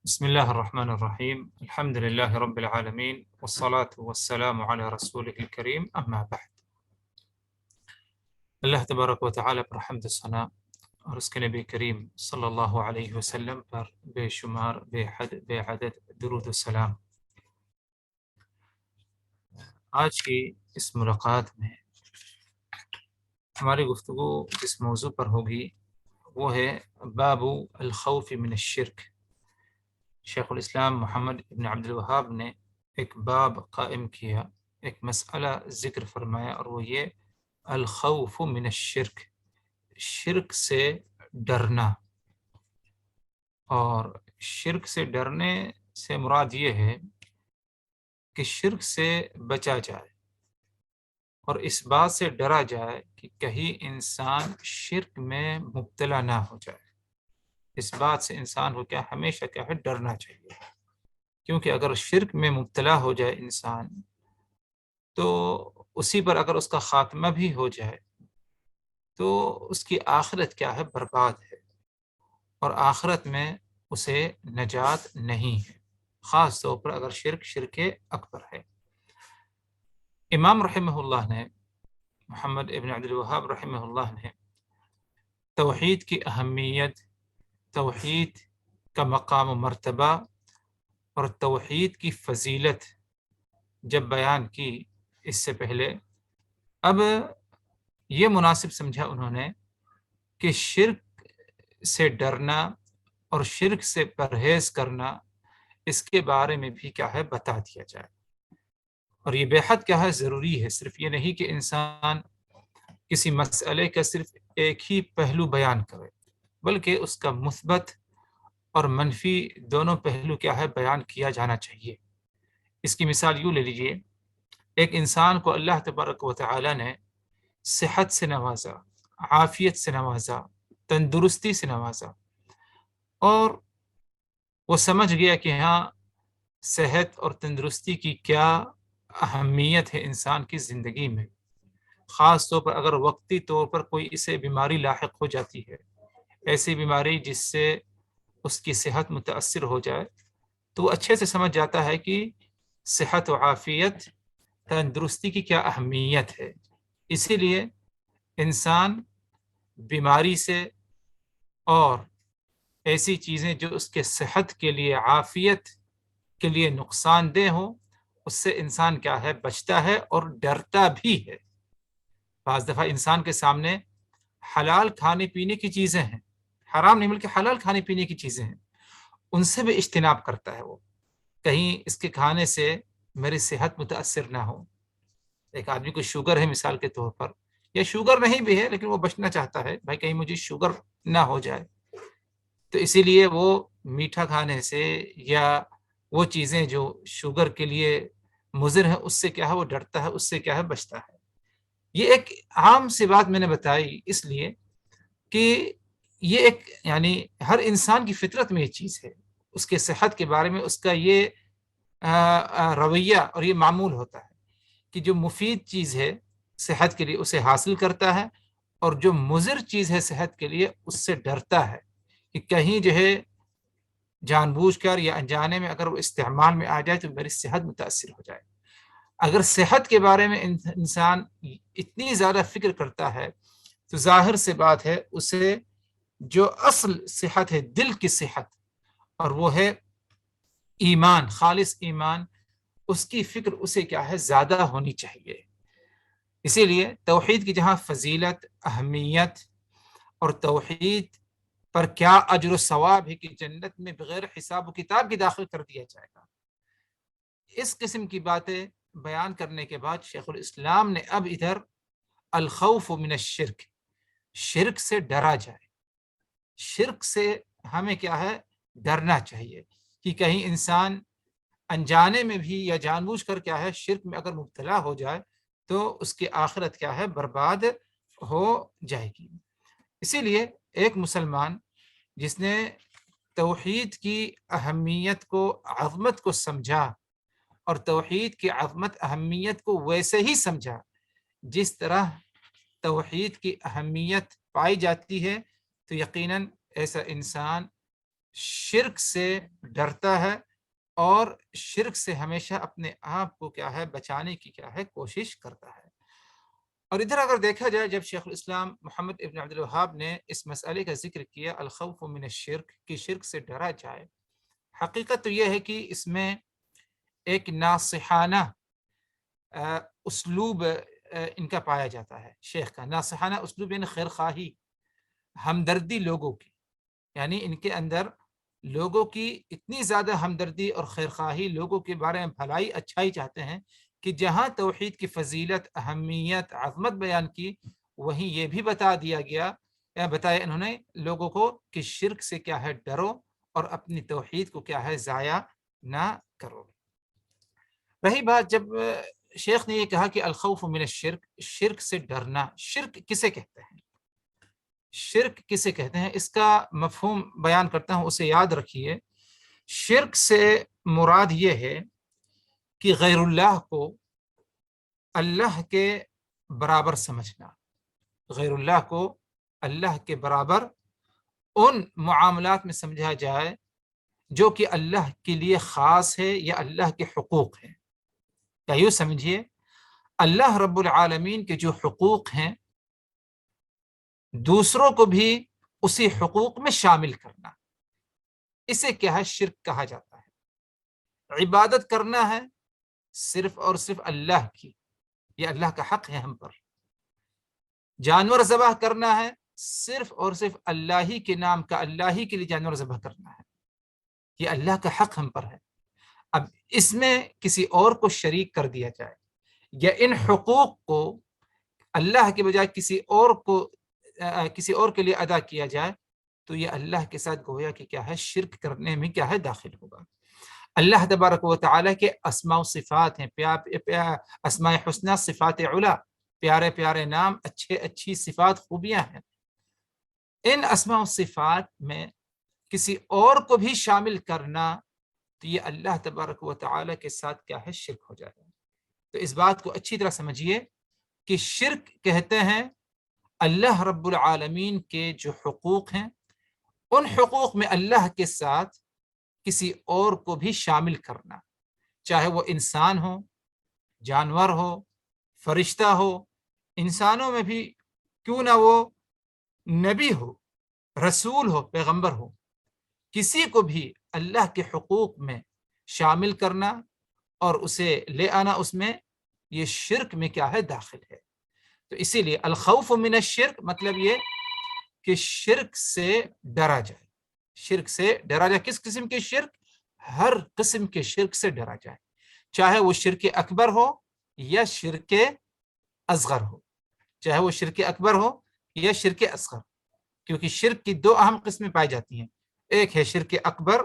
بسم الله الرحمن الرحيم. الحمد لله رب العالمين، والصلاة والسلام على رسوله الكريم، اما بعد۔ اللہ تبارک و تعالیٰ پر حمد و ثنا اور اس کے نبی کریم صلی اللہ علیہ وسلم پر بے شمار بے حد بے عدد درود و سلام۔ آج کی اس ملاقات میں ہماری گفتگو جس موضوع پر ہوگی وہ ہے باب الخوف من الشرک۔ شیخ الاسلام محمد ابن عبد الوہاب نے ایک باب قائم کیا، ایک مسئلہ ذکر فرمایا، اور وہ یہ الخوف من الشرک، شرک سے ڈرنا۔ اور شرک سے ڈرنے سے مراد یہ ہے کہ شرک سے بچا جائے اور اس بات سے ڈرا جائے کہ کہیں انسان شرک میں مبتلا نہ ہو جائے۔ اس بات سے انسان کو ہمیشہ ہے ڈرنا چاہیے، کیونکہ اگر شرک میں مبتلا ہو جائے انسان تو اسی پر اگر اس کا خاتمہ بھی ہو جائے تو اس کی آخرت ہے برباد ہے، اور آخرت میں اسے نجات نہیں ہے، خاص طور پر اگر شرک اکبر ہے۔ امام رحمہ اللہ نے، محمد ابن عبد الوہاب رحمہ اللہ نے توحید کی اہمیت، توحید کا مقام و مرتبہ اور توحید کی فضیلت جب بیان کی، اس سے پہلے اب یہ مناسب سمجھا انہوں نے کہ شرک سے ڈرنا اور شرک سے پرہیز کرنا، اس کے بارے میں بھی بتا دیا جائے۔ اور یہ بے حد ضروری ہے، صرف یہ نہیں کہ انسان کسی مسئلے کا صرف ایک ہی پہلو بیان کرے، بلکہ اس کا مثبت اور منفی دونوں پہلو بیان کیا جانا چاہیے۔ اس کی مثال یوں لے لیجئے، ایک انسان کو اللہ تبارک و تعالی نے صحت سے نوازا، عافیت سے نوازا، تندرستی سے نوازا، اور وہ سمجھ گیا کہ ہاں صحت اور تندرستی کی کیا اہمیت ہے انسان کی زندگی میں، خاص طور پر اگر وقتی طور پر کوئی اسے بیماری لاحق ہو جاتی ہے، ایسی بیماری جس سے اس کی صحت متاثر ہو جائے، تو وہ اچھے سے سمجھ جاتا ہے کہ صحت و عافیت، تندرستی کی کیا اہمیت ہے۔ اسی لیے انسان بیماری سے اور ایسی چیزیں جو اس کے صحت کے لیے، عافیت کے لیے نقصان دہ ہوں، اس سے انسان بچتا ہے اور ڈرتا بھی ہے۔ بعض دفعہ انسان کے سامنے حلال کھانے پینے کی چیزیں ہیں، حرام نہیں بلکہ حلال کھانے پینے کی چیزیں ہیں، ان سے بھی اجتناب کرتا ہے، وہ کہیں اس کے کھانے سے میری صحت متاثر نہ ہو۔ ایک آدمی کو شوگر ہے مثال کے طور پر، یا شوگر نہیں بھی ہے لیکن وہ بچنا چاہتا ہے، بھائی کہیں مجھے شوگر نہ ہو جائے، تو اسی لیے وہ میٹھا کھانے سے یا وہ چیزیں جو شوگر کے لیے مضر ہیں اس سے وہ ڈرتا ہے، اس سے بچتا ہے۔ یہ ایک عام سی بات میں نے بتائی اس لیے کہ یہ ایک ہر انسان کی فطرت میں یہ چیز ہے، اس کے صحت کے بارے میں اس کا یہ رویہ اور یہ معمول ہوتا ہے کہ جو مفید چیز ہے صحت کے لیے اسے حاصل کرتا ہے، اور جو مضر چیز ہے صحت کے لیے اس سے ڈرتا ہے کہ کہیں جان بوجھ کر یا انجانے میں اگر وہ استعمال میں آ جائے تو میری صحت متاثر ہو جائے۔ اگر صحت کے بارے میں انسان اتنی زیادہ فکر کرتا ہے تو ظاہر سے بات ہے اسے جو اصل صحت ہے، دل کی صحت، اور وہ ہے ایمان، خالص ایمان، اس کی فکر اسے زیادہ ہونی چاہیے۔ اسی لیے توحید کی جہاں فضیلت، اہمیت اور توحید پر کیا اجر و ثواب ہے کہ جنت میں بغیر حساب و کتاب کی داخل کر دیا جائے گا، اس قسم کی باتیں بیان کرنے کے بعد شیخ الاسلام نے اب ادھر الخوف من الشرک، شرک سے ڈرا جائے، شرک سے ہمیں ڈرنا چاہیے کہ کہیں انسان انجانے میں بھی یا جان بوجھ کر شرک میں اگر مبتلا ہو جائے تو اس کی آخرت برباد ہو جائے گی۔ اسی لیے ایک مسلمان جس نے توحید کی اہمیت کو، عظمت کو سمجھا، اور توحید کی عظمت اہمیت کو ویسے ہی سمجھا جس طرح توحید کی اہمیت پائی جاتی ہے، تو یقیناً ایسا انسان شرک سے ڈرتا ہے اور شرک سے ہمیشہ اپنے آپ کو کیا ہے بچانے کی کیا ہے کوشش کرتا ہے۔ اور ادھر اگر دیکھا جائے، جب شیخ الاسلام محمد ابن عبد الوہاب نے اس مسئلے کا ذکر کیا الخوف من الشرک، کہ شرک سے ڈرا جائے، حقیقت تو یہ ہے کہ اس میں ایک ناصحانہ اسلوب ان کا پایا جاتا ہے، شیخ کا ناصحانہ اسلوب یعنی خیر خواہی، ہمدردی لوگوں کی، یعنی ان کے اندر لوگوں کی اتنی زیادہ ہمدردی اور خیر خواہی، لوگوں کے بارے میں بھلائی اچھائی چاہتے ہیں کہ جہاں توحید کی فضیلت، اہمیت، عظمت بیان کی، وہیں یہ بھی بتا دیا گیا، بتایا انہوں نے لوگوں کو کہ شرک سے کیا ہے ڈرو اور اپنی توحید کو کیا ہے ضائع نہ کرو۔ رہی بات، جب شیخ نے یہ کہا کہ الخوف من الشرک، شرک سے ڈرنا، شرک کسے کہتے ہیں؟ شرک کسے کہتے ہیں اس کا مفہوم بیان کرتا ہوں، اسے یاد رکھیے۔ شرک سے مراد یہ ہے کہ غیر اللہ کو اللہ کے برابر سمجھنا، غیر اللہ کو اللہ کے برابر ان معاملات میں سمجھا جائے جو کہ اللہ کے لیے خاص ہے یا اللہ کے حقوق ہیں۔ یا یوں سمجھیے، اللہ رب العالمین کے جو حقوق ہیں دوسروں کو بھی اسی حقوق میں شامل کرنا، اسے کیا ہے شرک کہا جاتا ہے۔ عبادت کرنا ہے صرف اور صرف اللہ کی، یہ اللہ کا حق ہے ہم پر۔ جانور ذبح کرنا ہے صرف اور صرف اللہ ہی کے نام کا، اللہ ہی کے لیے جانور ذبح کرنا ہے، یہ اللہ کا حق ہم پر ہے۔ اب اس میں کسی اور کو شریک کر دیا جائے یا ان حقوق کو اللہ کے بجائے کسی اور کے لیے ادا کیا جائے، تو یہ اللہ کے ساتھ گویا کہ کیا ہے شرک کرنے میں کیا ہے داخل ہوگا۔ اللہ تبارک و تعالیٰ کے اسماء و صفات ہیں، اسماء حسنہ، صفات علا، پیارے پیارے نام، اچھی صفات، خوبیاں ہیں۔ ان اسماء و صفات میں کسی اور کو بھی شامل کرنا تو یہ اللہ تبارک و تعالیٰ کے ساتھ کیا ہے شرک ہو جائے گا۔ تو اس بات کو اچھی طرح سمجھیے کہ شرک کہتے ہیں اللہ رب العالمین کے جو حقوق ہیں، ان حقوق میں اللہ کے ساتھ کسی اور کو بھی شامل کرنا، چاہے وہ انسان ہو، جانور ہو، فرشتہ ہو، انسانوں میں بھی کیوں نہ وہ نبی ہو، رسول ہو، پیغمبر ہو، کسی کو بھی اللہ کے حقوق میں شامل کرنا اور اسے لے آنا اس میں، یہ شرک میں کیا ہے داخل ہے۔ تو اسی لیے الخوف من الشرک مطلب یہ کہ شرک سے ڈرا جائے، شرک سے ڈرا جائے۔ کس قسم کے شرک؟ ہر قسم کے شرک سے ڈرا جائے، چاہے وہ شرک اکبر ہو یا شرک اصغر ہو، چاہے وہ شرک اکبر ہو یا شرک اصغر، کیونکہ شرک کی دو اہم قسمیں پائی جاتی ہیں، ایک ہے شرک اکبر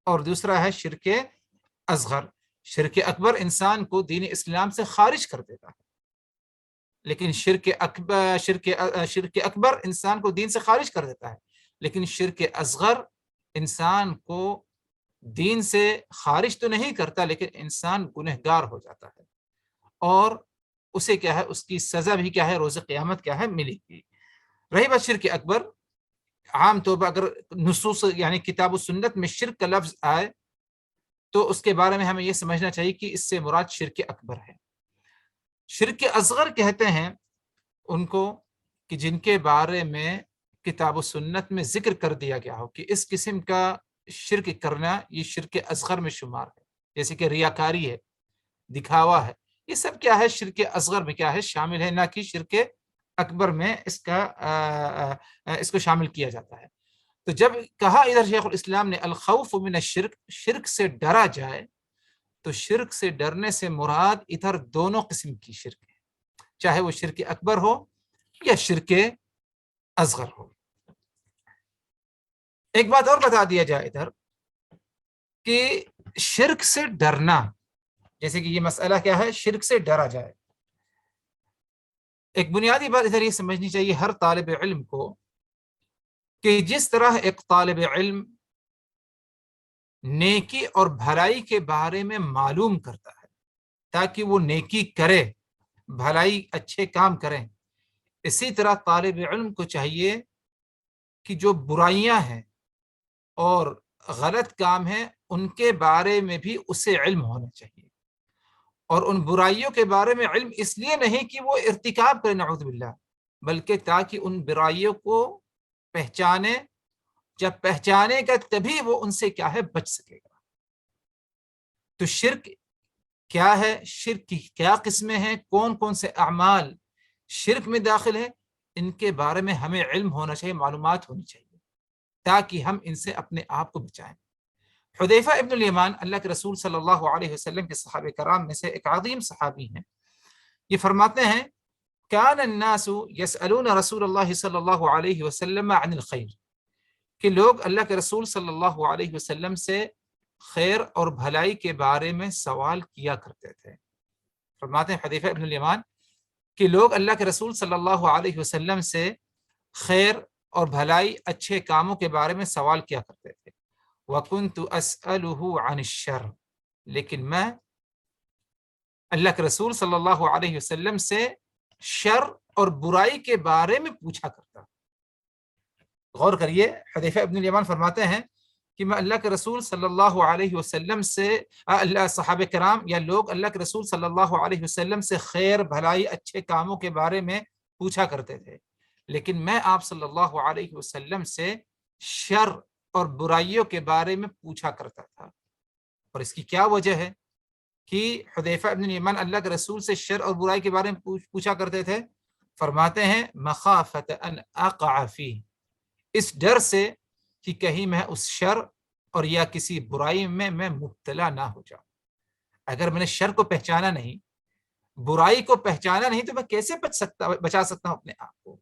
اور دوسرا ہے شرک اصغر۔ شرک اکبر انسان کو دین اسلام سے خارج کر دیتا ہے، لیکن شرک اکبر انسان کو دین سے خارج کر دیتا ہے، لیکن شرک اصغر انسان کو دین سے خارج تو نہیں کرتا، لیکن انسان گنہگار ہو جاتا ہے، اور اسے کیا ہے اس کی سزا بھی کیا ہے روز قیامت کیا ہے ملے گی۔ رہی بات شرک اکبر، عام طور پر اگر نصوص یعنی کتاب و سنت میں شرک کا لفظ آئے تو اس کے بارے میں ہمیں یہ سمجھنا چاہیے کہ اس سے مراد شرک اکبر ہے۔ شرک اصغر کہتے ہیں ان کو کہ جن کے بارے میں کتاب و سنت میں ذکر کر دیا گیا ہو کہ اس قسم کا شرک کرنا یہ شرک اصغر میں شمار ہے، جیسے کہ ریاکاری ہے، دکھاوا ہے، یہ سب کیا ہے شرک اصغر میں کیا ہے شامل ہے، نہ کہ شرک اکبر میں اس کو شامل کیا جاتا ہے۔ تو جب کہا ادھر شیخ الاسلام نے الخوف من الشرک، شرک سے ڈرا جائے، تو شرک سے ڈرنے سے مراد ادھر دونوں قسم کی شرک ہے، چاہے وہ شرک اکبر ہو یا شرک اصغر ہو۔ ایک بات اور بتا دیا جائے ادھر کہ شرک سے ڈرنا، جیسے کہ یہ مسئلہ کیا ہے شرک سے ڈرا جائے، ایک بنیادی بات ادھر یہ سمجھنی چاہیے ہر طالب علم کو کہ جس طرح ایک طالب علم نیکی اور بھلائی کے بارے میں معلوم کرتا ہے تاکہ وہ نیکی کرے، بھلائی اچھے کام کریں، اسی طرح طالب علم کو چاہیے کہ جو برائیاں ہیں اور غلط کام ہیں ان کے بارے میں بھی اسے علم ہونا چاہیے، اور ان برائیوں کے بارے میں علم اس لیے نہیں کہ وہ ارتکاب کرے نعوذ باللہ، بلکہ تاکہ ان برائیوں کو پہچانے، جب پہچانے گا تبھی وہ ان سے کیا ہے بچ سکے گا۔ تو شرک کیا ہے، شرک کی کیا قسمیں ہیں، کون کون سے اعمال شرک میں داخل ہے، ان کے بارے میں ہمیں علم ہونا چاہیے، معلومات ہونی چاہیے، تاکہ ہم ان سے اپنے آپ کو بچائیں۔ حذیفہ ابن الیمان اللہ کے رسول صلی اللہ علیہ وسلم کے صحابہ کرام میں سے ایک عظیم صحابی ہیں، یہ فرماتے ہیں کان الناس یسألون رسول اللہ صلی اللہ علیہ وسلم عن الخیر، کہ لوگ اللہ کے رسول صلی اللہ علیہ وسلم سے خیر اور بھلائی کے بارے میں سوال کیا کرتے تھے۔ فرماتے ہیں حذیفہ ابن الیمان کہ لوگ اللہ کے رسول صلی اللہ علیہ وسلم سے خیر اور بھلائی، اچھے کاموں کے بارے میں سوال کیا کرتے تھے۔ وَكُنْتُ أَسْأَلُهُ عَنِ الشَّرِّ، لیکن میں اللہ کے رسول صلی اللہ علیہ وسلم سے شر اور برائی کے بارے میں پوچھا کرتا۔ غور کریے، حذیفہ ابن الیمان فرماتے ہیں کہ میں اللہ کے رسول صلی اللہ علیہ وسلم سے، صحابہ کرام یا لوگ اللہ کے رسول صلی اللہ علیہ وسلم سے خیر بھلائی اچھے کاموں کے بارے میں پوچھا کرتے تھے، لیکن میں آپ صلی اللہ علیہ وسلم سے شر اور برائیوں کے بارے میں پوچھا کرتا تھا۔ اور اس کی کیا وجہ ہے کہ حذیفہ ابن الیمان اللہ کے رسول سے شر اور برائی کے بارے میں پوچھا کرتے تھے؟ فرماتے ہیں مخافۃ ان اقع فیہ، اس ڈر سے کہ کہیں میں اس شر اور یا کسی برائی میں مبتلا نہ ہو جاؤں۔ اگر میں نے شر کو پہچانا نہیں، برائی کو پہچانا نہیں، تو میں کیسے بچا سکتا ہوں اپنے آپ کو؟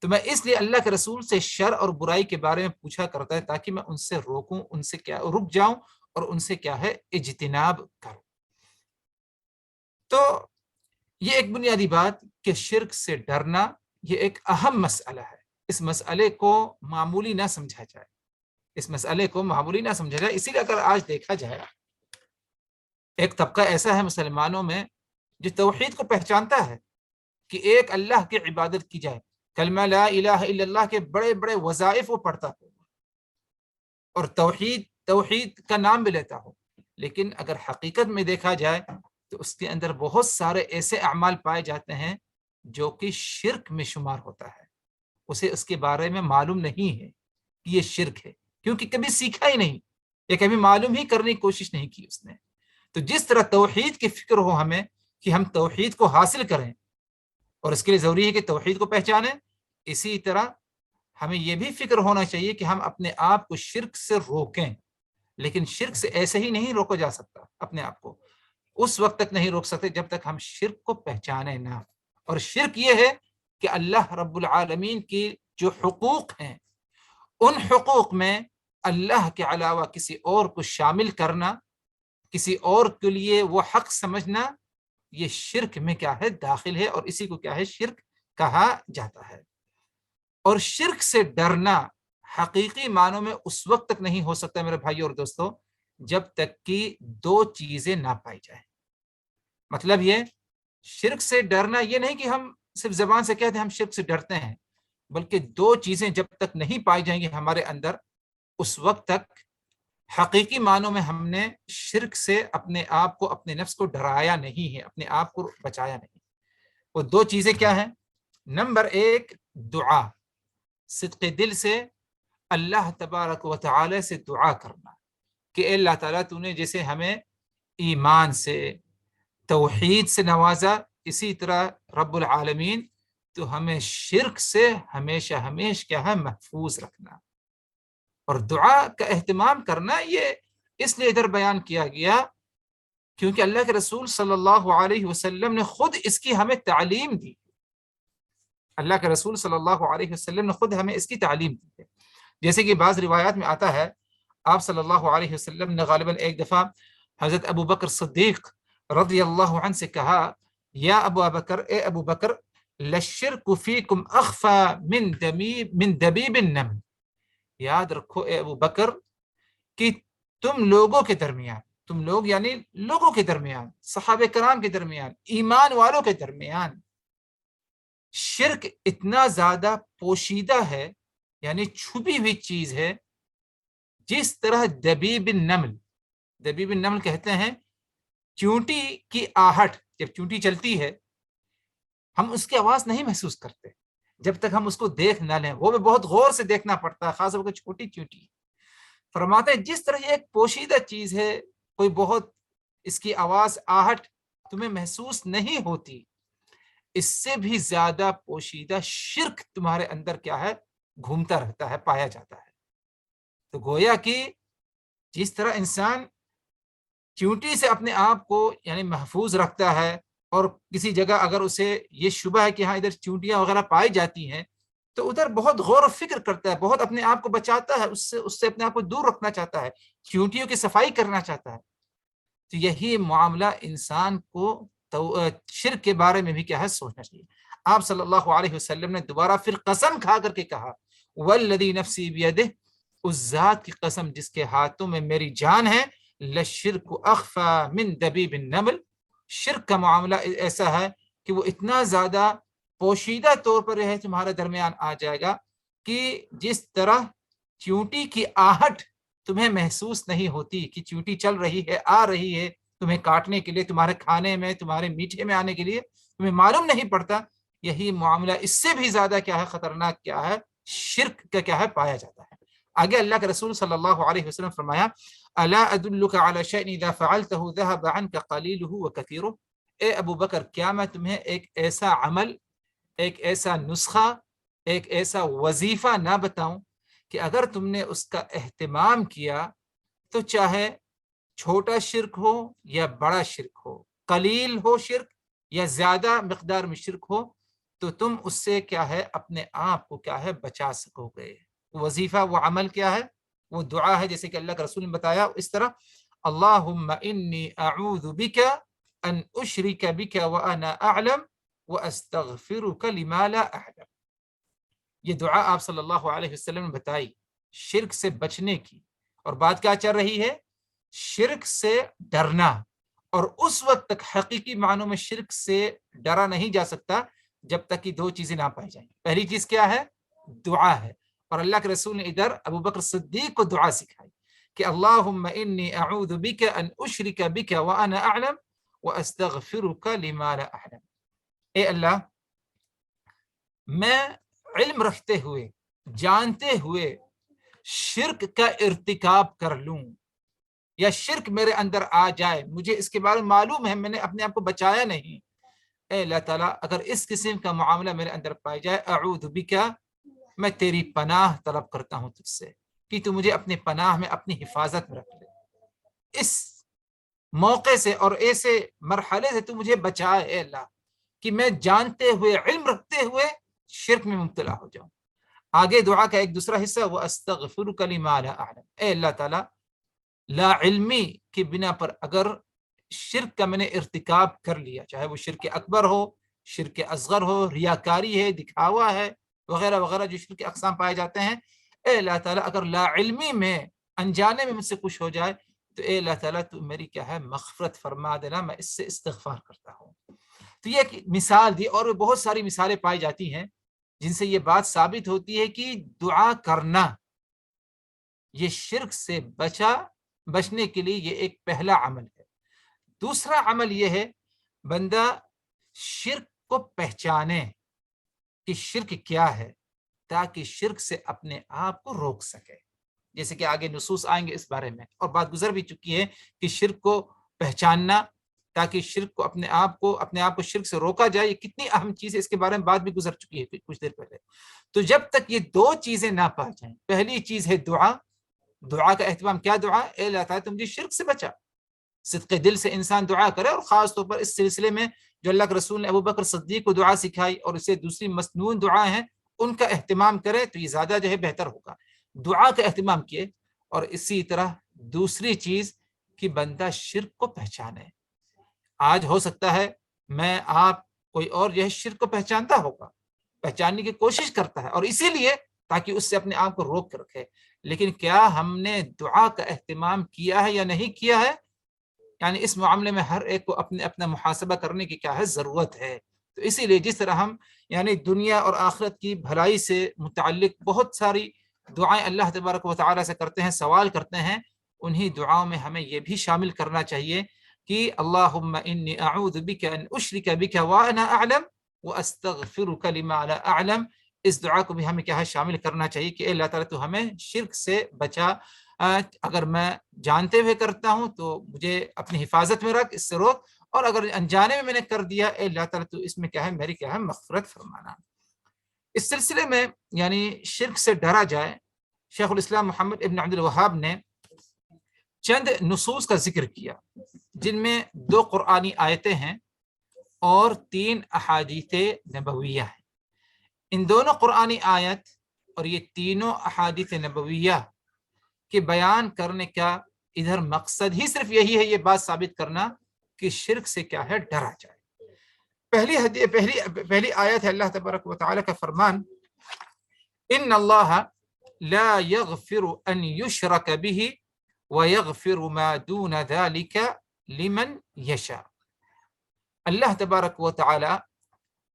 تو میں اس لیے اللہ کے رسول سے شر اور برائی کے بارے میں پوچھا کرتا ہے، تاکہ میں ان سے روکوں، ان سے کیا رک جاؤں اور ان سے کیا ہے اجتناب کروں۔ تو یہ ایک بنیادی بات کہ شرک سے ڈرنا یہ ایک اہم مسئلہ ہے، اس مسئلے کو معمولی نہ سمجھا جائے، اس مسئلے کو معمولی نہ سمجھا جائے۔ اسی لیے اگر آج دیکھا جائے، ایک طبقہ ایسا ہے مسلمانوں میں جو توحید کو پہچانتا ہے کہ ایک اللہ کی عبادت کی جائے، کلمہ لا الہ الا اللہ کے بڑے بڑے وظائف وہ پڑھتا ہو اور توحید کا نام بھی لیتا ہو، لیکن اگر حقیقت میں دیکھا جائے تو اس کے اندر بہت سارے ایسے اعمال پائے جاتے ہیں جو کہ شرک میں شمار ہوتا ہے، اسے اس کے بارے میں معلوم نہیں ہے کہ یہ شرک ہے، کیونکہ کبھی سیکھا ہی نہیں یا کبھی معلوم ہی کرنے کی کوشش نہیں کی اس نے۔ تو جس طرح توحید کی فکر ہو ہمیں کہ ہم توحید کو حاصل کریں اور اس کے لیے ضروری ہے کہ توحید کو پہچانیں، اسی طرح ہمیں یہ بھی فکر ہونا چاہیے کہ ہم اپنے آپ کو شرک سے روکیں، لیکن شرک سے ایسے ہی نہیں روکا جا سکتا، اپنے آپ کو اس وقت تک نہیں روک سکتے جب تک ہم شرک کو پہچانیں نہ۔ اور شرک یہ ہے کہ اللہ رب العالمین کی جو حقوق ہیں، ان حقوق میں اللہ کے علاوہ کسی اور کو شامل کرنا، کسی اور کے لیے وہ حق سمجھنا، یہ شرک میں کیا ہے داخل ہے، اور اسی کو کیا ہے شرک کہا جاتا ہے۔ اور شرک سے ڈرنا حقیقی معنوں میں اس وقت تک نہیں ہو سکتا میرے بھائی اور دوستو جب تک کہ دو چیزیں نہ پائی جائیں۔ مطلب یہ شرک سے ڈرنا یہ نہیں کہ ہم صرف زبان سے کہتے ہیں ہم شرک سے ڈرتے ہیں، بلکہ دو چیزیں جب تک نہیں پائی جائیں گی ہمارے اندر، اس وقت تک حقیقی معنوں میں ہم نے شرک سے اپنے آپ کو، اپنے نفس کو ڈرایا نہیں ہے، اپنے آپ کو بچایا نہیں۔ وہ دو چیزیں کیا ہیں؟ نمبر ایک، دعا، صدق دل سے اللہ تبارک و تعالی سے دعا کرنا کہ اے اللہ تعالیٰ تو نے جیسے ہمیں ایمان سے، توحید سے نوازا، اسی طرح رب العالمین تو ہمیں شرک سے ہمیشہ ہمیشہ کیا ہے محفوظ رکھنا۔ اور دعا کا اہتمام کرنا یہ اس لیے ادھر بیان کیا گیا کیونکہ اللہ کے رسول صلی اللہ علیہ وسلم نے خود اس کی ہمیں تعلیم دی، اللہ کے رسول صلی اللہ علیہ وسلم نے خود ہمیں اس کی تعلیم دی ہے۔ جیسے کہ بعض روایات میں آتا ہے آپ صلی اللہ علیہ وسلم نے غالباً ایک دفعہ حضرت ابو بکر صدیق رضی اللہ عنہ سے کہا، یا ابو بکر، اے ابو بکر، للشرک فیکم اخفى من دبیب النمل، یاد رکھو اے ابو بکر کہ تم لوگوں کے درمیان، تم لوگ یعنی لوگوں کے درمیان، صحابہ کرام کے درمیان، ایمان والوں کے درمیان شرک اتنا زیادہ پوشیدہ ہے، یعنی چھپی ہوئی چیز ہے، جس طرح دبیب النمل کہتے ہیں چونٹی کی آہٹ، جب چونٹی چلتی ہے ہم اس کی آواز نہیں محسوس کرتے جب تک ہم اس کو دیکھ نہ لیں، وہ بھی بہت غور سے دیکھنا پڑتا ہے، خاص طور پر چھوٹی چونٹی۔ فرماتے ہیں جس طرح یہ ایک پوشیدہ چیز ہے، کوئی بہت اس کی آواز آہٹ تمہیں محسوس نہیں ہوتی، اس سے بھی زیادہ پوشیدہ شرک تمہارے اندر کیا ہے، گھومتا رہتا ہے، پایا جاتا ہے۔ تو گویا کہ جس طرح انسان چونٹی سے اپنے آپ کو یعنی محفوظ رکھتا ہے، اور کسی جگہ اگر اسے یہ شبہ ہے کہ ہاں ادھر چونٹیاں وغیرہ پائی جاتی ہیں تو ادھر بہت غور و فکر کرتا ہے، بہت اپنے آپ کو بچاتا ہے، اس سے اپنے آپ کو دور رکھنا چاہتا ہے، چونٹیوں کی صفائی کرنا چاہتا ہے۔ تو یہی معاملہ انسان کو شرک کے بارے میں بھی کیا ہے، سوچنا چاہیے۔ آپ صلی اللہ علیہ وسلم نے دوبارہ پھر قسم کھا کر کے کہا والذی نفسی بیدہ، اس ذات کی قسم جس کے ہاتھوں میں میری جان ہے، لشرک اخفی من دبیب النمل، شرک کا معاملہ ایسا ہے کہ وہ اتنا زیادہ پوشیدہ طور پر ہے تمہارے درمیان آ جائے گا کہ جس طرح چونٹی کی آہٹ تمہیں محسوس نہیں ہوتی کہ چونٹی چل رہی ہے، آ رہی ہے تمہیں کاٹنے کے لیے، تمہارے کھانے میں، تمہارے میٹھے میں آنے کے لیے، تمہیں معلوم نہیں پڑتا، یہی معاملہ اس سے بھی زیادہ کیا ہے، خطرناک کیا ہے، شرک کا کیا ہے، پایا جاتا ہے۔ آگے اللہ کے رسول صلی اللہ علیہ وسلم فرمایا الا ادلک علی شیء اذا فعلته ذهب عنك قلیلہ وکثیرہ، اے ابو بکر کیا میں تمہیں ایک ایسا عمل، ایک ایسا نسخہ، ایک ایسا وظیفہ نہ بتاؤں کہ اگر تم نے اس کا اہتمام کیا تو چاہے چھوٹا شرک ہو یا بڑا شرک ہو، قلیل ہو شرک یا زیادہ مقدار میں شرک ہو، تو تم اس سے کیا ہے، اپنے آپ کو کیا ہے، بچا سکو گے۔ وظیفہ، وہ عمل کیا ہے، وہ دعا ہے، جیسے کہ اللہ کے رسول نے بتایا اس طرح اللہم انی اعوذ بک ان اشرک بک وانا اعلم واستغفرک لما لا اعلم۔ یہ دعا آپ صلی اللہ علیہ وسلم نے بتائی شرک سے بچنے کی، اور بات کیا چل رہی ہے، شرک سے ڈرنا، اور اس وقت تک حقیقی معنوں میں شرک سے ڈرا نہیں جا سکتا جب تک کہ دو چیزیں نہ پائی جائیں۔ پہلی چیز کیا ہے، دعا ہے، اور اللہ کے رسول نے ادھر ابو بکر صدیق کو دعا سکھائی کہ اللہم انی اعوذ بک ان اشرک بک وانا اعلم واستغفرک لما لا اعلم۔ اے اللہ، میں علم رکھتے ہوئے، جانتے ہوئے شرک کا ارتکاب کر لوں، یا شرک میرے اندر آ جائے، مجھے اس کے بارے میں معلوم ہے، میں نے اپنے آپ کو بچایا نہیں، اے اللہ تعالیٰ اگر اس قسم کا معاملہ میرے اندر پایا جائے، اعوذ بک، میں تیری پناہ طلب کرتا ہوں تجھ سے کہ تو مجھے اپنی پناہ میں، اپنی حفاظت میں رکھ لے، اس موقع سے اور ایسے مرحلے سے تو مجھے بچائے اے اللہ کہ میں جانتے ہوئے، علم رکھتے ہوئے شرک میں مبتلا ہو جاؤں۔ آگے دعا کا ایک دوسرا حصہ وَأَسْتَغْفِرُكَ لِمَا لَا أَعْلَمُ، اے اللہ تعالیٰ لا علمی کی بنا پر اگر شرک کا میں نے ارتکاب کر لیا، چاہے وہ شرک اکبر ہو، شرک اصغر ہو، ریاکاری ہے، دکھاوا ہے، وغیرہ وغیرہ جو شرک اقسام پائے جاتے ہیں، اے اللہ تعالیٰ اگر لا علمی میں، انجانے میں مجھ سے کچھ ہو جائے تو اے اللہ تعالیٰ تو میری کیا ہے، مغفرت فرما دینا، میں اس سے استغفار کرتا ہوں۔ تو یہ ایک مثال دی، اور بہت ساری مثالیں پائی جاتی ہیں جن سے یہ بات ثابت ہوتی ہے کہ دعا کرنا یہ شرک سے بچنے کے لیے یہ ایک پہلا عمل ہے۔ دوسرا عمل یہ ہے بندہ شرک کو پہچانے کہ شرک کیا ہے، تاکہ شرک سے اپنے آپ کو روک سکے، جیسے کہ آگے نصوص آئیں گے اس بارے میں، اور بات گزر بھی چکی ہے کہ شرک کو پہچاننا تاکہ شرک کو اپنے آپ کو شرک سے روکا جائے، یہ کتنی اہم چیز ہے، اس کے بارے میں بات بھی گزر چکی ہے کچھ دیر پہلے۔ تو جب تک یہ دو چیزیں نہ پا جائیں، پہلی چیز ہے دعا کا اہتمام، کیا دعا، اے اللہ تعالیٰ تم مجھے شرک سے بچا، صدق دل سے انسان دعا کرے، اور خاص طور پر اس سلسلے میں جو اللہ کے رسول نے ابو بکر صدیق کو دعا سکھائی اور اسے دوسری مسنون دعا ہیں ان کا اہتمام کرے تو یہ زیادہ جو ہے بہتر ہوگا، دعا کا اہتمام کیے۔ اور اسی طرح دوسری چیز کہ بندہ شرک کو پہچانے۔ آج ہو سکتا ہے میں آپ کوئی اور یہ شرک کو پہچانتا ہوگا، پہچاننے کی کوشش کرتا ہے، اور اسی لیے تاکہ اس سے اپنے آپ کو روک کے رکھے، لیکن کیا ہم نے دعا کا اہتمام کیا ہے یا نہیں کیا ہے؟ یعنی اس معاملے میں ہر ایک کو اپنے اپنا محاسبہ کرنے کی کیا ہے، ضرورت ہے۔ تو اسی لیے جس طرح ہم یعنی دنیا اور آخرت کی بھلائی سے متعلق بہت ساری دعائیں اللہ تبارک و تعالیٰ سے کرتے ہیں، سوال کرتے ہیں، انہی دعاؤں میں ہمیں یہ بھی شامل کرنا چاہیے کہ اللہم انی اعوذ بک ان اشرک بک وانا اعلم واستغفرک لما لا اعلم. اس دعا کو بھی ہمیں کیا ہے شامل کرنا چاہیے کہ اے اللہ تعالیٰ تو ہمیں شرک سے بچا، اگر میں جانتے ہوئے کرتا ہوں تو مجھے اپنی حفاظت میں رکھ، اس سے روک، اور اگر انجانے میں نے کر دیا اے اللہ تعالیٰ تو اس میں کیا ہے میری کیا ہے مغفرت فرمانا. اس سلسلے میں یعنی شرک سے ڈرا جائے، شیخ الاسلام محمد ابن عبد الوہاب نے چند نصوص کا ذکر کیا جن میں 2 قرآنی آیتیں ہیں اور 3 احادیث نبویہ ہیں. ان دونوں قرآنی آیت اور یہ تینوں احادیث نبویہ کے بیان کرنے کا ادھر مقصد ہی صرف یہی ہے، یہ بات ثابت کرنا کہ شرک سے کیا ہے ڈرا جائے. پہلی آیت ہے اللہ تبارک و تعالی کا فرمان، ان اللہ لا یغفر ان یشرک به ویغفر ما دون ذلك لمن یشاء. اللہ تبارک و تعالی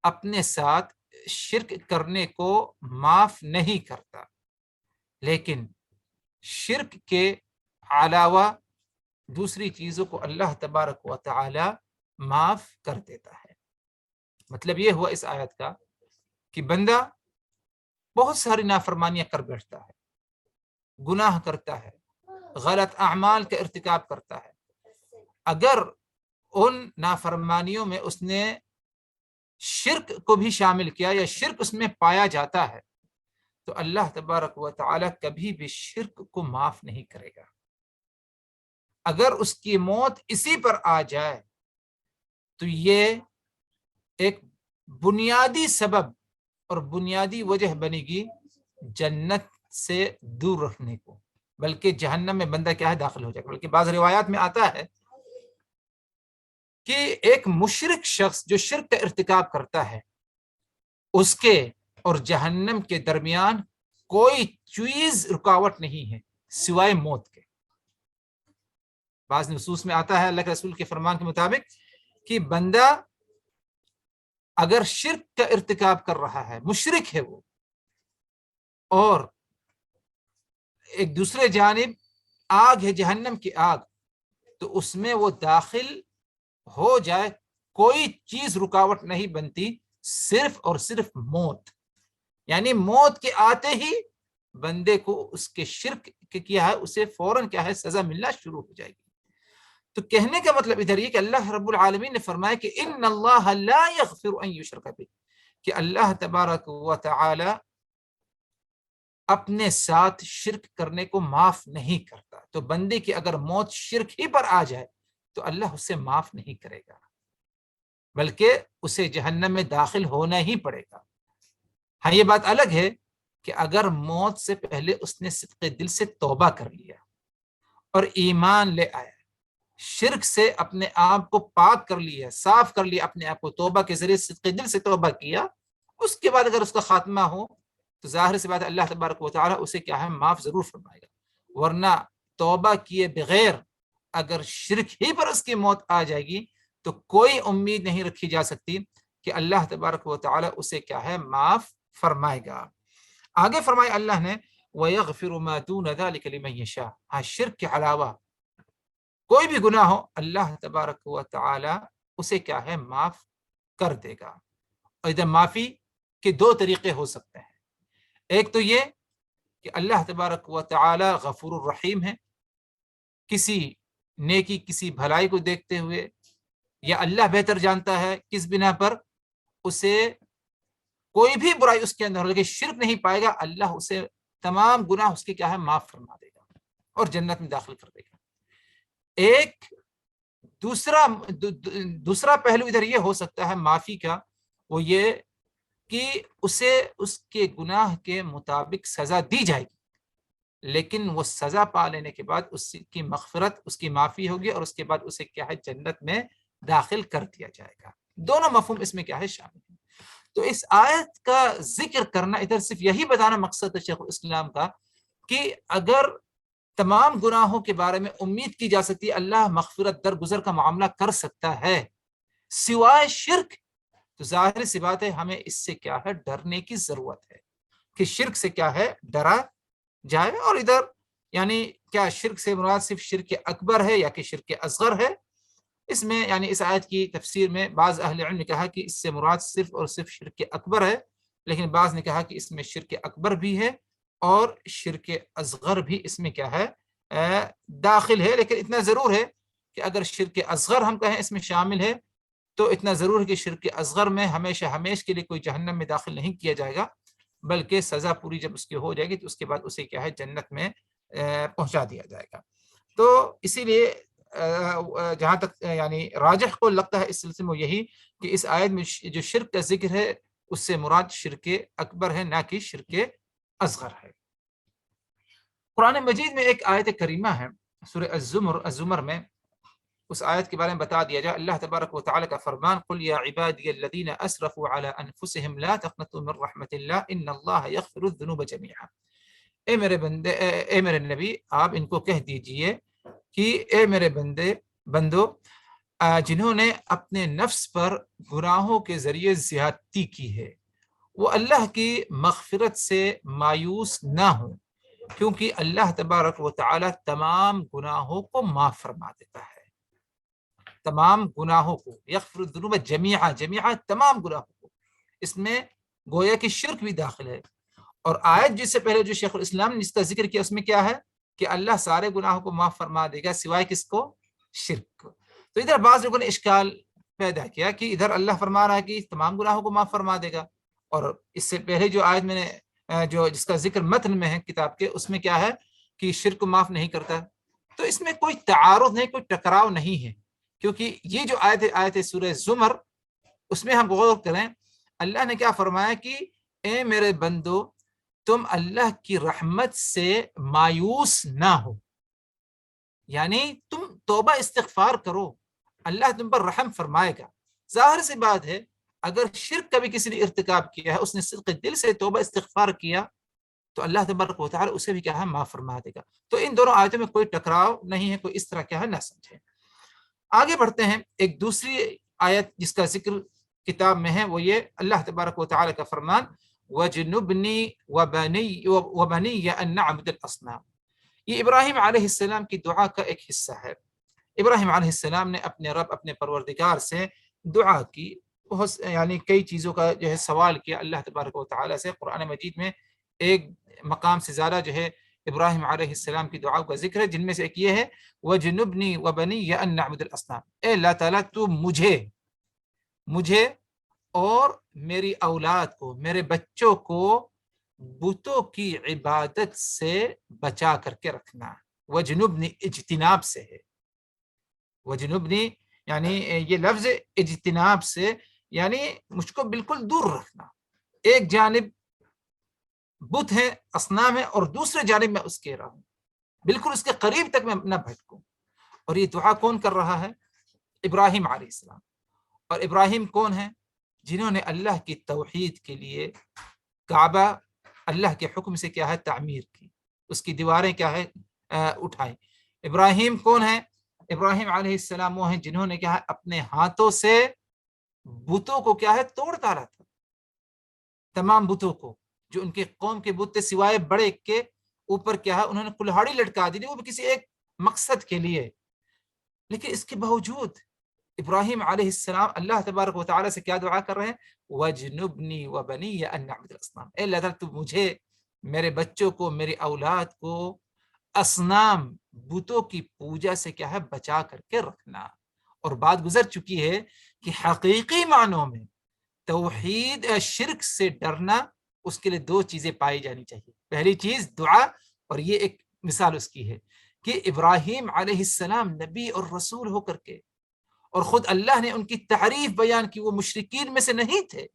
اپنے ساتھ شرک کرنے کو معاف نہیں کرتا، لیکن شرک کے علاوہ دوسری چیزوں کو اللہ تبارک و تعالی معاف کر دیتا ہے. مطلب یہ ہوا اس آیت کا کہ بندہ بہت ساری نافرمانیاں کر بیٹھتا ہے، گناہ کرتا ہے، غلط اعمال کا ارتکاب کرتا ہے. اگر ان نافرمانیوں میں اس نے شرک کو بھی شامل کیا یا شرک اس میں پایا جاتا ہے تو اللہ تبارک و تعالی کبھی بھی شرک کو معاف نہیں کرے گا. اگر اس کی موت اسی پر آ جائے تو یہ ایک بنیادی سبب اور بنیادی وجہ بنے گی جنت سے دور رکھنے کو، بلکہ جہنم میں بندہ کیا ہے داخل ہو جائے گا. بلکہ بعض روایات میں آتا ہے کہ ایک مشرک شخص جو شرک کا ارتکاب کرتا ہے اس کے اور جہنم کے درمیان کوئی چیز رکاوٹ نہیں ہے سوائے موت کے. بعض نصوص میں آتا ہے اللہ کے رسول کے فرمان کے مطابق کہ بندہ اگر شرک کا ارتکاب کر رہا ہے، مشرک ہے وہ، اور ایک دوسرے جانب آگ ہے جہنم کی آگ، تو اس میں وہ داخل ہو جائے کوئی چیز رکاوٹ نہیں بنتی، صرف اور صرف موت. یعنی موت کے آتے ہی بندے کو اس کے شرک کیا ہے اسے فوراً کیا ہے سزا ملنا شروع ہو جائے گی. تو کہنے کا مطلب ادھر یہ کہ اللہ رب العالمین نے فرمایا کہ ان اللہ لا یغفر ان یشرک بہ، کہ اللہ تبارک و تعالی اپنے ساتھ شرک کرنے کو معاف نہیں کرتا. تو بندے کی اگر موت شرک ہی پر آ جائے تو اللہ اسے معاف نہیں کرے گا، بلکہ اسے جہنم میں داخل ہونا ہی پڑے گا. ہاں یہ بات الگ ہے کہ اگر موت سے پہلے اس نے صدق دل سے توبہ کر لیا اور ایمان لے آیا، شرک سے اپنے آپ کو پاک کر لیا، صاف کر لیا اپنے آپ کو، توبہ کے ذریعے صدق دل سے توبہ کیا، اس کے بعد اگر اس کا خاتمہ ہو تو ظاہر سی بات اللہ تبارک و تعالیٰ اسے کیا ہے معاف ضرور فرمائے گا. ورنہ توبہ کیے بغیر اگر شرک ہی پر اس کی موت آ جائے گی تو کوئی امید نہیں رکھی جا سکتی کہ اللہ تبارک و تعالیٰ اسے کیا ہے معاف فرمائے گا. آگے فرمائے اللہ نے وَيَغْفِرُ مَا دُونَ ذَلِكَ لِمَن يَشَاءُ. ہاں شرک کے علاوہ کوئی بھی گناہ ہو اللہ تبارک و تعالی اسے کیا ہے معاف کر دے گا. اور ادھر معافی کے 2 طریقے ہو سکتے ہیں. ایک تو یہ کہ اللہ تبارک و تعالی غفور الرحیم ہے، کسی نیکی کسی بھلائی کو دیکھتے ہوئے یا اللہ بہتر جانتا ہے کس بنا پر اسے کوئی بھی برائی اس کے اندر ہو لیکن شرک نہیں پائے گا، اللہ اسے تمام گناہ اس کے کیا ہے معاف فرما دے گا اور جنت میں داخل کر دے گا. ایک دوسرا پہلو ادھر یہ ہو سکتا ہے معافی کا، وہ یہ کہ اسے اس کے گناہ کے مطابق سزا دی جائے گی، لیکن وہ سزا پا لینے کے بعد اس کی مغفرت، اس کی معافی ہوگی اور اس کے بعد اسے کیا ہے جنت میں داخل کر دیا جائے گا. دونوں مفہوم اس میں کیا ہے شامل ہیں. تو اس آیت کا ذکر کرنا ادھر صرف یہی بتانا مقصد ہے شیخ الاسلام کا کہ اگر تمام گناہوں کے بارے میں امید کی جا سکتی ہے اللہ مغفرت درگزر کا معاملہ کر سکتا ہے سوائے شرک، تو ظاہر سی بات ہے ہمیں اس سے کیا ہے ڈرنے کی ضرورت ہے کہ شرک سے کیا ہے ڈرا جائے. اور ادھر یعنی کیا شرک سے مراد صرف شرک اکبر ہے یا کہ شرک اصغر ہے؟ اس میں یعنی اس آیت کی تفسیر میں بعض اہل علم نے کہا کہ اس سے مراد صرف اور صرف شرک اکبر ہے، لیکن بعض نے کہا کہ اس میں شرک اکبر بھی ہے اور شرک اصغر بھی اس میں کیا ہے داخل ہے. لیکن اتنا ضرور ہے کہ اگر شرک اصغر ہم کہیں اس میں شامل ہے تو اتنا ضرور ہے کہ شرک اصغر میں ہمیشہ ہمیشہ کے لیے کوئی جہنم میں داخل نہیں کیا جائے گا، بلکہ سزا پوری جب اس کی ہو جائے گی تو اس کے بعد اسے کیا ہے جنت میں پہنچا دیا جائے گا. تو اسی لیے جہاں تک یعنی راجح کو لگتا ہے اس سلسلے میں یہی کہ اس آیت میں جو شرک کا ذکر ہے اس سے مراد شرک اکبر ہے، نہ کہ شرک اصغر ہے. قرآن مجید میں ایک آیت کریمہ ہے سورہ الزمر میں، اس آیت کے بارے میں بتا دیا جائے. اللہ تبارک و تعالی کا فرمان قل یا عبادی الذین اسرفوا علی انفسهم لا تقنطوا من رحمت اللہ ان اللہ یغفر الذنوب جميعا. اے میرے بندے، اے میرے نبی، آپ ان کو کہہ دیجئے کہ اے میرے بندو جنہوں نے اپنے نفس پر گناہوں کے ذریعے زیادتی کی ہے وہ اللہ کی مغفرت سے مایوس نہ ہوں، کیونکہ اللہ تبارک و تعالی تمام گناہوں کو معاف فرما دیتا ہے. تمام گناہوں کو، یغفر الذنوب جمیعا، جمیعا تمام گناہوں کو، اس میں گویا کہ شرک بھی داخل ہے. اور آیت جس سے پہلے جو شیخ الاسلام نے اس کا ذکر کیا اس میں کیا ہے کہ اللہ سارے گناہوں کو معاف فرما دے گا سوائے کس کو؟ شرک کو. تو ادھر بعض لوگوں نے اشکال پیدا کیا کہ ادھر اللہ فرما رہا ہے کہ تمام گناہوں کو معاف فرما دے گا، اور اس سے پہلے جو آیت میں نے جو جس کا ذکر متن میں ہے کتاب کے اس میں کیا ہے کہ شرک کو معاف نہیں کرتا. تو اس میں کوئی تعارض نہیں، کوئی ٹکراؤ نہیں ہے، کیونکہ یہ جو آیت ہے سورہ زمر اس میں ہم غور کریں اللہ نے کیا فرمایا کہ اے میرے بندو تم اللہ کی رحمت سے مایوس نہ ہو، یعنی تم توبہ استغفار کرو، اللہ تم پر رحم فرمائے گا. ظاہر سی بات ہے اگر شرک کبھی کسی نے ارتکاب کیا ہے، اس نے صدق دل سے توبہ استغفار کیا تو اللہ تبارک و تعالی اسے بھی کیا ہے معاف فرما دے گا. تو ان دونوں آیتوں میں کوئی ٹکراؤ نہیں ہے، کوئی اس طرح کیا ہے نہ سمجھے. آگے بڑھتے ہیں. ایک دوسری آیت جس کا ذکر کتاب میں ہے وہ یہ اللہ تبارک و تعالی کا فرمان وَجْنُبْنِي وَبَنِيَّ أَن نَعْبُدَ الْأَصْنَامَ. یہ ابراہیم علیہ السلام کی دعا کا ایک حصہ ہے. ابراہیم علیہ السلام نے اپنے رب، اپنے پروردگار سے دعا کی، بہت یعنی کئی چیزوں کا جو ہے سوال کیا اللہ تبارک و تعالی سے. قرآن مجید میں ایک مقام سے زیادہ جو ہے ابراہیم علیہ السلام کی دعاؤں کا ذکر ہے، جن میں سے ایک یہ ہے وَجْنُبْنِي وَبَنِيَّ أَن نَعْبُدَ الْأَصْنَامَ. اے اللہ تعالیٰ تو مجھے اور میری اولاد کو، میرے بچوں کو بتوں کی عبادت سے بچا کر کے رکھنا. وجنبنی اجتناب سے ہے، وجنبنی یعنی یہ لفظ اجتناب سے یعنی مجھ کو بالکل دور رکھنا. ایک جانب بت ہے، اصنام ہے، اور دوسرے جانب میں اس کے رہوں، بالکل اس کے قریب تک میں نہ بھٹکوں. اور یہ دعا کون کر رہا ہے؟ ابراہیم علیہ السلام. اور ابراہیم کون ہے؟ جنہوں نے اللہ کی توحید کے لیے کعبہ اللہ کے حکم سے کیا ہے تعمیر کی، اس کی دیواریں کیا ہے اٹھائیں. ابراہیم کون ہے؟ ابراہیم علیہ السلام وہ ہیں جنہوں نے کیا ہے اپنے ہاتھوں سے بتوں کو کیا ہے توڑ ڈالا تھا. تمام بتوں کو جو ان کے قوم کے بت سوائے بڑے کے اوپر کیا ہے انہوں نے کلہاڑی لٹکا دی، وہ بھی کسی ایک مقصد کے لیے. لیکن اس کے باوجود ابراہیم علیہ السلام اللہ تبارک و تعالی سے کیا دعا کر رہے ہیں؟ وَجْنُبْنِي وَبَنِيَّ أَن نَعْبُدَ الْأَصْنَامَ. اے اللہ تعالیٰ تو مجھے، میرے بچوں کو، میری اولاد کو اصنام بتوں کی پوجا سے کیا ہے بچا کر کے رکھنا. اور بات گزر چکی ہے کہ حقیقی معنوں میں توحید شرک سے ڈرنا اس کے لیے دو چیزیں پائی جانی چاہیے. پہلی چیز دعا، اور یہ ایک مثال اس کی ہے کہ ابراہیم علیہ السلام نبی اور رسول ہو کر کے، اور خود اللہ نے ان کی تعریف بیان کی، وہ مشرکین میں سے نہیں تھے،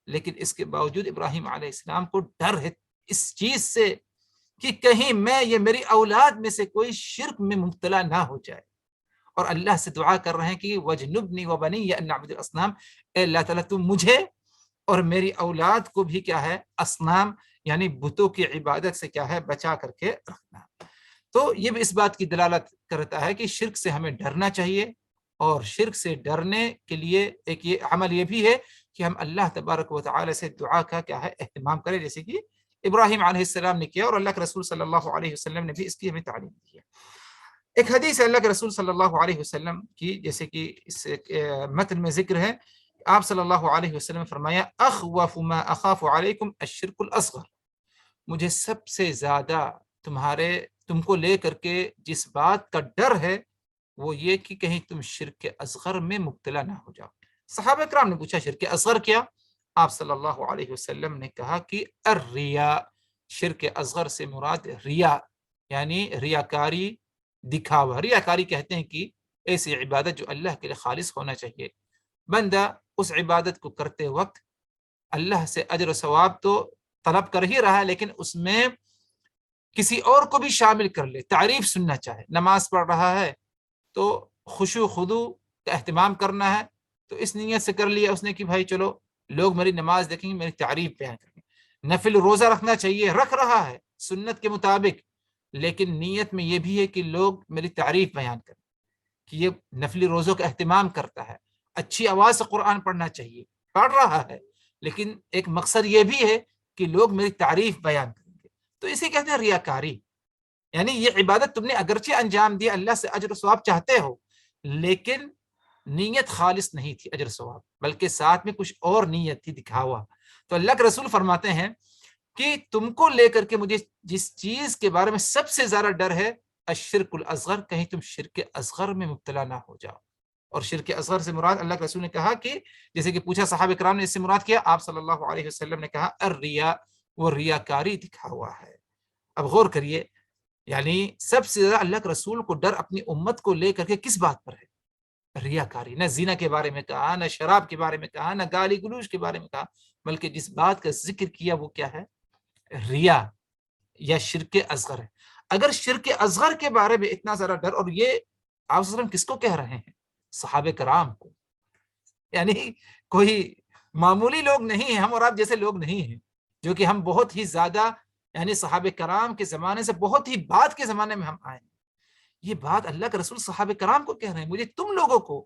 لیکن اس کے باوجود ابراہیم علیہ السلام کو ڈر ہے اس چیز سے کہ کہیں میں یا میری اولاد میں سے کوئی شرک میں مبتلا نہ ہو جائے. اور اللہ سے دعا کر رہے ہیں کہ وَجْنُبْنِي وَبَنِيَّ أَن نَعْبُدَ الْأَصْنَامَ. اے اللہ تعالیٰ تم مجھے اور میری اولاد کو بھی کیا ہے اصنام یعنی بتوں کی عبادت سے کیا ہے بچا کر کے رکھنا. تو یہ بھی اس بات کی دلالت کرتا ہے کہ شرک سے ہمیں ڈرنا چاہیے، اور شرک سے ڈرنے کے لیے ایک یہ عمل یہ بھی ہے کہ ہم اللہ تبارک و تعالی سے دعا کا کیا ہے اہتمام کریں، جیسے کہ ابراہیم علیہ السلام نے کیا اور اللہ کے رسول صلی اللہ علیہ وسلم نے بھی اس کی ہمیں تعلیم دی ہے۔ ایک حدیث ہے اللہ کے رسول صلی اللہ علیہ وسلم کی، جیسے کہ اس متن میں ذکر ہے، آپ صلی اللہ علیہ وسلم نے فرمایا اخوف ما اخاف علیکم الشرک الاصغر، مجھے سب سے زیادہ تم کو لے کر کے جس بات کا ڈر ہے وہ یہ کہ کہیں تم شرک اصغر میں مبتلا نہ ہو جاؤ۔ صحابہ کرام نے پوچھا شرک اصغر کیا؟ آپ صلی اللہ علیہ وسلم نے کہا کہ الریا، شرک اصغر سے مراد ریا، یعنی ریاکاری، دکھاوا۔ ریاکاری کہتے ہیں کہ ایسی عبادت جو اللہ کے لیے خالص ہونا چاہیے، بندہ اس عبادت کو کرتے وقت اللہ سے اجر و ثواب تو طلب کر ہی رہا ہے، لیکن اس میں کسی اور کو بھی شامل کر لے، تعریف سننا چاہے۔ نماز پڑھ رہا ہے تو خشوع خضوع کا اہتمام کرنا ہے، تو اس نیت سے کر لیا اس نے کہ بھائی چلو لوگ میری نماز دیکھیں گے، میری تعریف بیان کریں گے۔ نفل روزہ رکھنا چاہیے، رکھ رہا ہے سنت کے مطابق، لیکن نیت میں یہ بھی ہے کہ لوگ میری تعریف بیان کریں کہ یہ نفلی روزوں کا اہتمام کرتا ہے۔ اچھی آواز سے قرآن پڑھنا چاہیے، پڑھ رہا ہے، لیکن ایک مقصد یہ بھی ہے کہ لوگ میری تعریف بیان کریں گے، تو اسے کہتے ہیں ریاکاری۔ یعنی یہ عبادت تم نے اگرچہ انجام دیا، اللہ سے اجر و ثواب چاہتے ہو، لیکن نیت خالص نہیں تھی اجر و ثواب، بلکہ ساتھ میں کچھ اور نیت تھی، دکھاوا۔ تو اللہ کے رسول فرماتے ہیں کہ تم کو لے کر کے مجھے جس چیز کے بارے میں سب سے زیادہ ڈر ہے الشرک الاصغر، کہیں تم شرک اصغر میں مبتلا نہ ہو جاؤ۔ اور شرک اصغر سے مراد اللہ کے رسول نے کہا کہ جیسے کہ پوچھا صحابہ کرام نے اس سے مراد کیا، آپ صلی اللہ علیہ وسلم نے کہا الریا، وہ ریاکاری دکھا ہوا ہے۔ اب غور کریے، یعنی سب سے زیادہ اللہ کے رسول کو ڈر اپنی امت کو لے کر کے کس بات پر ہے؟ ریاکاری۔ نہ زنا کے بارے میں کہا، نہ شراب کے بارے میں کہا، نہ گالی گلوچ کے بارے میں کہا، بلکہ جس بات کا ذکر کیا وہ کیا ہے؟ ریا یا شرک اصغر ہے۔ اگر شرک اصغر کے بارے میں اتنا زیادہ ڈر، اور یہ آپ صلی اللہ علیہ وسلم کس کو کہہ رہے ہیں؟ صحابہ کرام کو، یعنی کوئی معمولی لوگ نہیں ہیں، ہم اور آپ جیسے لوگ نہیں ہیں، جو کہ ہم بہت ہی زیادہ، یعنی صحابہ کرام کے زمانے سے بہت ہی بعد کے زمانے میں ہم آئے ہیں۔ یہ بات اللہ کے رسول صحابہ کرام کو کہہ رہے ہیں، مجھے تم لوگوں کو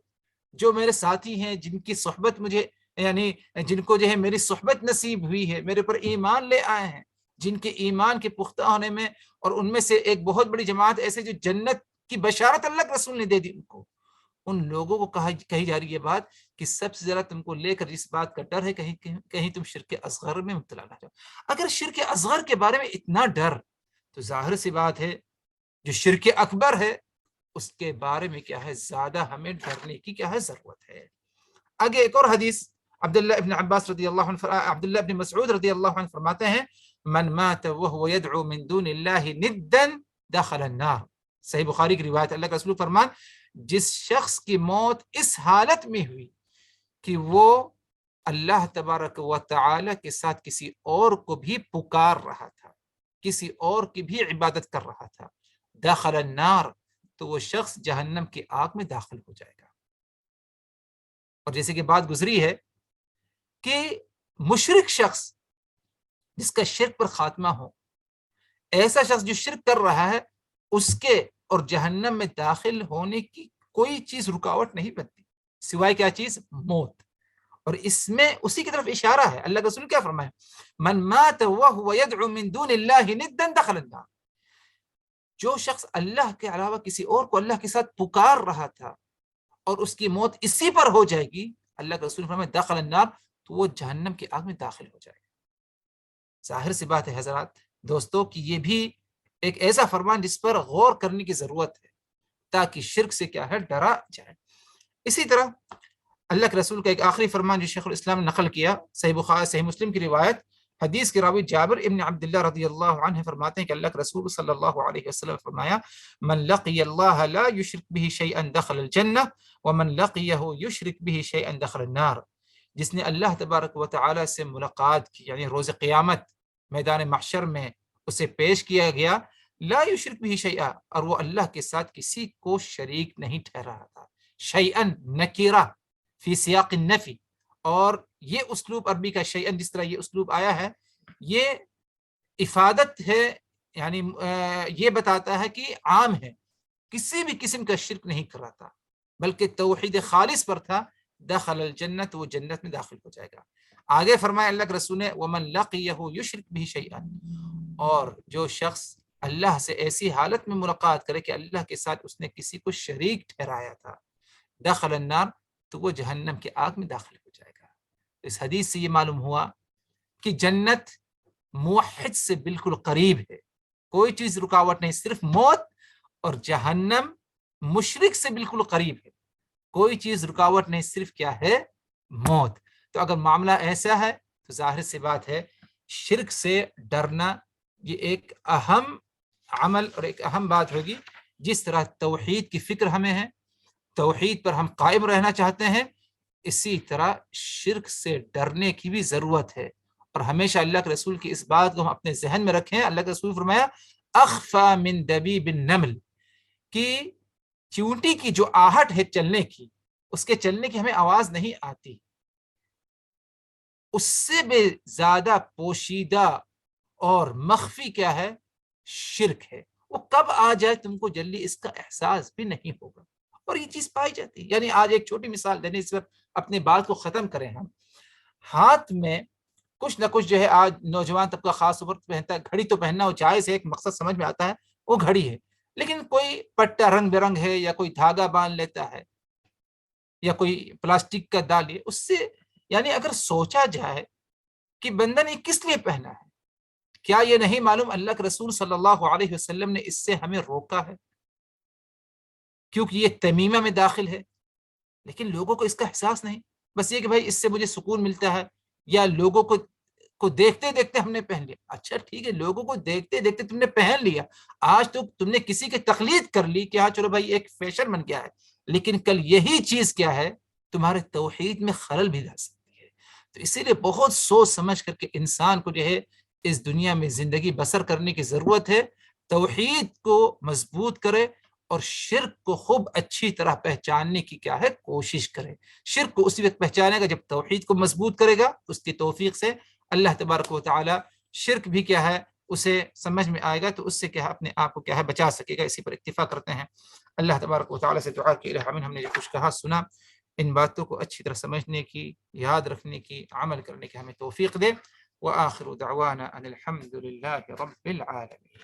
جو میرے ساتھی ہیں، جن کی صحبت مجھے، یعنی جن کو جو ہے میری صحبت نصیب ہوئی ہے، میرے پر ایمان لے آئے ہیں، جن کے ایمان کے پختہ ہونے میں، اور ان میں سے ایک بہت بڑی جماعت ایسے جو جنت کی بشارت اللہ کے رسول نے دے دی ان کو، ان لوگوں کو کہی جا رہی ہے بات کہ سب سے زیادہ تم کو لے کر جس بات کا ڈر ہے کہیں تم شرک اصغر میں مبتلا نہ جاؤ۔ اگر شرک اصغر کے بارے میں اتنا ڈر، تو ظاہر سی بات ہے جو شرک اکبر ہے اس کے بارے میں کیا ہے، زیادہ ہمیں ڈرنے کی کیا ہے، ضرورت ہے۔ آگے ایک اور حدیث، عبداللہ ابن عباس رضی اللہ عنہ، عبداللہ ابن مسعود رضی اللہ عنہ فرماتے ہیں من مات وهو يدعو من دون الله ندا دخل النار، صحیح بخاری کی روایت۔ اللہ کا رسول فرمان، جس شخص کی موت اس حالت میں ہوئی کہ وہ اللہ تبارک و تعالی کے ساتھ کسی اور کو بھی پکار رہا تھا، کسی اور کی بھی عبادت کر رہا تھا، دخل النار، تو وہ شخص جہنم کی آگ میں داخل ہو جائے گا۔ اور جیسے کہ بات گزری ہے کہ مشرک شخص جس کا شرک پر خاتمہ ہو، ایسا شخص جو شرک کر رہا ہے، اس کے اور جہنم میں داخل ہونے کی کوئی چیز رکاوٹ نہیں بنتی سوائے کیا چیز؟ موت۔ اور اس میں اسی کی طرف اشارہ ہے، اللہ کے رسول کیا فرمایا؟ من مات وهو يدعو من دون الله ندا دخل النار، جو شخص اللہ کے علاوہ کسی اور کو اللہ کے ساتھ پکار رہا تھا اور اس کی موت اسی پر ہو جائے گی، اللہ کے رسول فرمایا دخل النار، تو وہ جہنم کی آگ میں داخل ہو جائے گا۔ ظاہر سی بات ہے حضرات، دوستوں، کہ یہ بھی ایک ایسا فرمان جس پر غور کرنے کی ضرورت ہے تاکہ شرک سے کیا ہے، ڈرا جائے۔ اسی طرح اللہ کے رسول کا ایک آخری فرمان جو شیخ الاسلام نے نقل کیا، صحیح بخاری صحیح مسلم کی روایت، حدیث کے راوی جابر ابن عبداللہ رضی اللہ عنہ فرماتے ہیں کہ اللہ کے رسول صلی اللہ علیہ وسلم فرمایا من لقی اللہ لا یشرک به شیئا دخل الجنہ ومن لقیہ یشرک به شیئا دخل النار، جس نے اللہ تبارک و تعالی سے ملاقات کی، یعنی روز قیامت میدان محشر میں اسے پیش کیا گیا، لا یشرک به شیئا، اور وہ اللہ کے ساتھ کسی کو شریک نہیں ٹھہرا تھا، شیئا نکیرہ فی سیاق النفی، اور یہ اسلوب عربی کا شیئا جس طرح یہ اسلوب آیا ہے، یہ افادت ہے، یعنی یہ بتاتا ہے کہ عام ہے، کسی بھی قسم کا شرک نہیں کر رہا تھا بلکہ توحید خالص پر تھا، دخل الجنت، وہ جنت میں داخل ہو جائے گا۔ آگے فرمایا اللہ کے رسول نے وَمَن لَقِيَهُ يُشْرِكْ بِهِ شَيْئًا، اور جو شخص اللہ سے ایسی حالت میں ملاقات کرے کہ اللہ کے ساتھ اس نے کسی کو شریک ٹھہرایا تھا، دخل النار، تو وہ جہنم کی آگ میں داخل ہو جائے گا۔ اس حدیث سے یہ معلوم ہوا کہ جنت موحد سے بالکل قریب ہے، کوئی چیز رکاوٹ نہیں، صرف موت، اور جہنم مشرک سے بالکل قریب ہے، کوئی چیز رکاوٹ نہیں، صرف کیا ہے؟ موت۔ تو اگر معاملہ ایسا ہے تو ظاہر سی بات ہے شرک سے ڈرنا یہ ایک اہم عمل اور ایک اہم بات ہوگی۔ جس طرح توحید کی فکر ہمیں ہے، توحید پر ہم قائم رہنا چاہتے ہیں، اسی طرح شرک سے ڈرنے کی بھی ضرورت ہے، اور ہمیشہ اللہ کے رسول کی اس بات کو ہم اپنے ذہن میں رکھیں۔ اللہ کے رسول فرمایا اخفا من دبیب النمل، کہ چیونٹی کی جو آہٹ ہے چلنے کی، اس کے چلنے کی ہمیں آواز نہیں آتی، اس سے بھی زیادہ پوشیدہ اور مخفی کیا ہے؟ شرک ہے۔ وہ کب آ جائے تم کو جلدی اس کا احساس بھی نہیں ہوگا، اور یہ چیز پائی جاتی ہے۔ یعنی آج ایک چھوٹی مثال دینے اس وقت اپنی بات کو ختم کریں ہم، ہاتھ میں کچھ نہ کچھ جو ہے آج نوجوان طبقہ خاص طور پر پہنتا ہے، گھڑی تو پہننا وہ جائز ہے، ایک مقصد سمجھ میں آتا ہے، وہ گھڑی ہے، لیکن کوئی پٹا رنگ برنگ ہے یا کوئی دھاگا باندھ لیتا ہے یا کوئی پلاسٹک کا دال ہے، اس سے یعنی اگر سوچا جائے کہ بندہ نے کس لیے پہنا ہے، کیا یہ نہیں معلوم اللہ کے رسول صلی اللہ علیہ وسلم نے اس سے ہمیں روکا ہے کیونکہ یہ تمیمہ میں داخل ہے، لیکن لوگوں کو اس کا احساس نہیں، بس یہ کہ بھائی اس سے مجھے سکون ملتا ہے، یا لوگوں کو دیکھتے دیکھتے ہم نے پہن لیا۔ اچھا ٹھیک ہے، لوگوں کو دیکھتے دیکھتے تم نے پہن لیا، آج تو تم نے کسی کی تقلید کر لی کہ ہاں چلو بھائی ایک فیشن بن گیا ہے، لیکن کل یہی چیز کیا ہے؟ تمہارے توحید میں خلل بھی لا سکتی ہے۔ تو اسی لیے بہت سوچ سمجھ کر کے انسان کو جو ہے اس دنیا میں زندگی بسر کرنے کی ضرورت ہے، توحید کو مضبوط کرے اور شرک کو خوب اچھی طرح پہچاننے کی کیا ہے؟ کوشش کرے۔ شرک کو اسی وقت پہچانے گا جب توحید کو مضبوط کرے گا، اس کی توفیق سے اللہ تبارک و تعالی شرک بھی کیا ہے اسے سمجھ میں آئے گا، تو اس سے کیا ہے اپنے آپ کو کیا ہے بچا سکے گا۔ اسی پر اکتفا کرتے ہیں۔ اللہ تبارک و تعالی سے دعا کی الہی ہم نے جو کچھ کہا سنا، ان باتوں کو اچھی طرح سمجھنے کی، یاد رکھنے کی، عمل کرنے کی ہمیں توفیق دے۔ وآخر دعوانا ان الحمد للہ رب العالمین۔